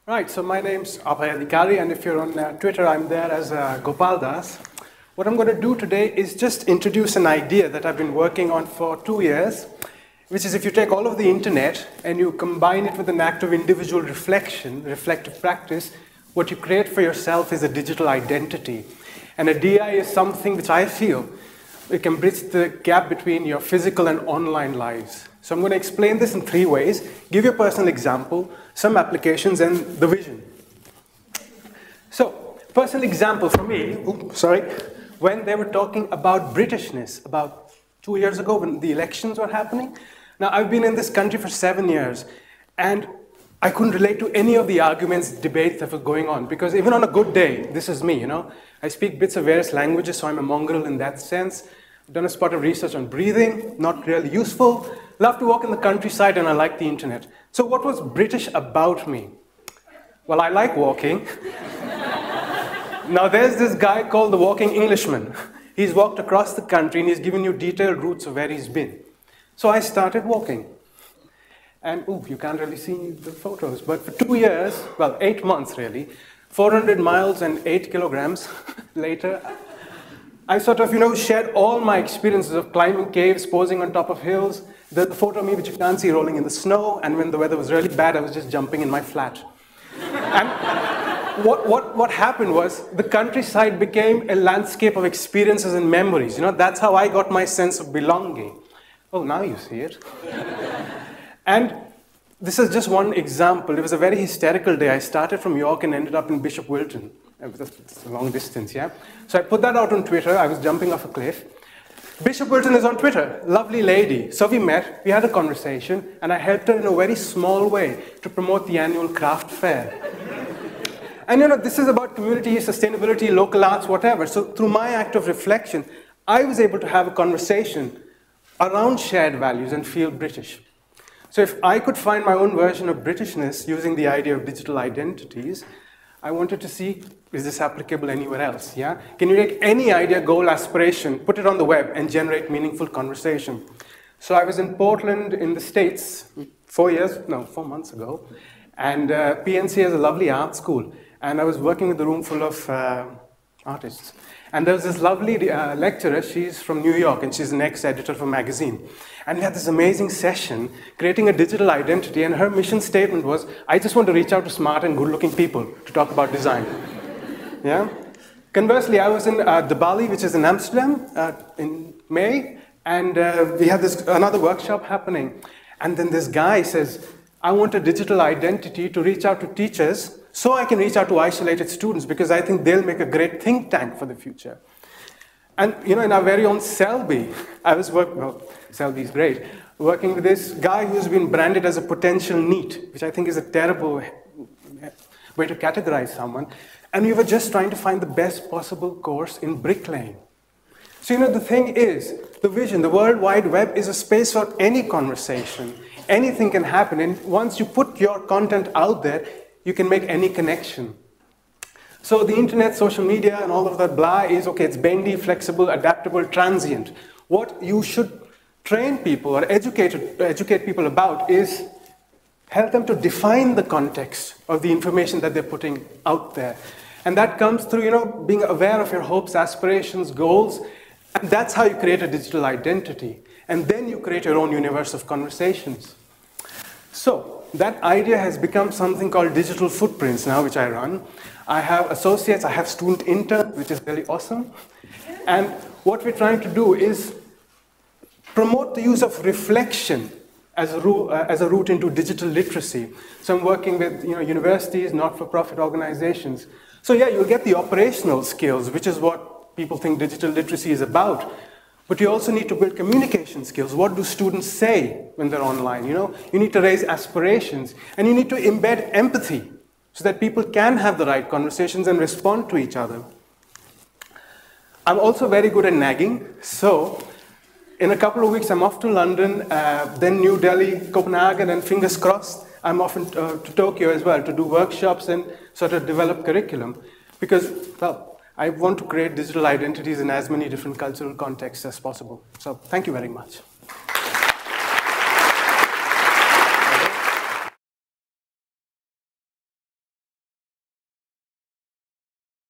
Right, so my name's Abhay Adhikari, and if you're on Twitter, I'm there as Gopal Das. What I'm going to do today is just introduce an idea that I've been working on for 2 years, which is if you take all of the internet and you combine it with an act of individual reflection, reflective practice, what you create for yourself is a digital identity. And a DI is something which I feel it can bridge the gap between your physical and online lives. So I'm going to explain this in 3 ways, give you a personal example, some applications, and the vision. So, personal example for me, when they were talking about Britishness about 2 years ago when the elections were happening. Now, I've been in this country for 7 years, and I couldn't relate to any of the arguments, debates that were going on, because even on a good day, this is me, I speak bits of various languages, so I'm a mongrel in that sense. I've done a spot of research on breathing, not really useful. Love to walk in the countryside, and I like the internet. So what was British about me? Well, I like walking. Now there's this guy called the Walking Englishman. He's walked across the country, and he's given you detailed routes of where he's been. So I started walking. And, you can't really see the photos, but for 2 years, well, 8 months really, 400 miles and 8 kilograms later, I sort of, shared all my experiences of climbing caves, posing on top of hills, the photo of me which you can't see rolling in the snow, and when the weather was really bad, I was just jumping in my flat. And what happened was the countryside became a landscape of experiences and memories. That's how I got my sense of belonging. Oh, now you see it. And this is just one example. It was a very hysterical day. I started from York and ended up in Bishop Wilton. It's a long distance, yeah? So I put that out on Twitter. I was jumping off a cliff. Bishop Wilton is on Twitter, lovely lady. So we met, we had a conversation, and I helped her in a very small way to promote the annual craft fair. And this is about community, sustainability, local arts, whatever. So through my act of reflection, I was able to have a conversation around shared values and feel British. So if I could find my own version of Britishness using the idea of digital identities, I wanted to see, is this applicable anywhere else? Yeah? Can you take any idea, goal, aspiration, put it on the web, and generate meaningful conversation? So I was in Portland in the States 4 months ago, and PNC has a lovely art school, and I was working with a room full of artists. And there was this lovely lecturer, she's from New York, and she's an ex-editor for a magazine. And we had this amazing session, creating a digital identity, and her mission statement was, I just want to reach out to smart and good-looking people to talk about design. Yeah? Conversely, I was in the Bali, which is in Amsterdam, in May, and we had another workshop happening. And then this guy says, I want a digital identity to reach out to teachers so I can reach out to isolated students, because I think they'll make a great think tank for the future. And, in our very own Selby, I was Selby's great, working with this guy who's been branded as a potential NEET, which I think is a terrible way to categorize someone. And we were just trying to find the best possible course in bricklaying. So, the thing is, the vision, the World Wide Web is a space for any conversation. Anything can happen, and once you put your content out there, you can make any connection. So the internet, social media, and all of that blah is, okay, it's bendy, flexible, adaptable, transient. What you should train people or educate people about is help them to define the context of the information that they're putting out there. And that comes through, being aware of your hopes, aspirations, goals, and that's how you create a digital identity. And then you create your own universe of conversations. So that idea has become something called digital footprints now, which I run. I have associates, I have student interns, which is really awesome. And what we're trying to do is promote the use of reflection as a route into digital literacy. So I'm working with universities, not-for-profit organizations. So yeah, you'll get the operational skills, which is what people think digital literacy is about. But you also need to build communication skills. What do students say when they're online? You need to raise aspirations, and you need to embed empathy so that people can have the right conversations and respond to each other. I'm also very good at nagging. So in a couple of weeks, I'm off to London, then New Delhi, Copenhagen, and fingers crossed, I'm off to Tokyo as well to do workshops and sort of develop curriculum. Because, I want to create digital identities in as many different cultural contexts as possible. So thank you very much.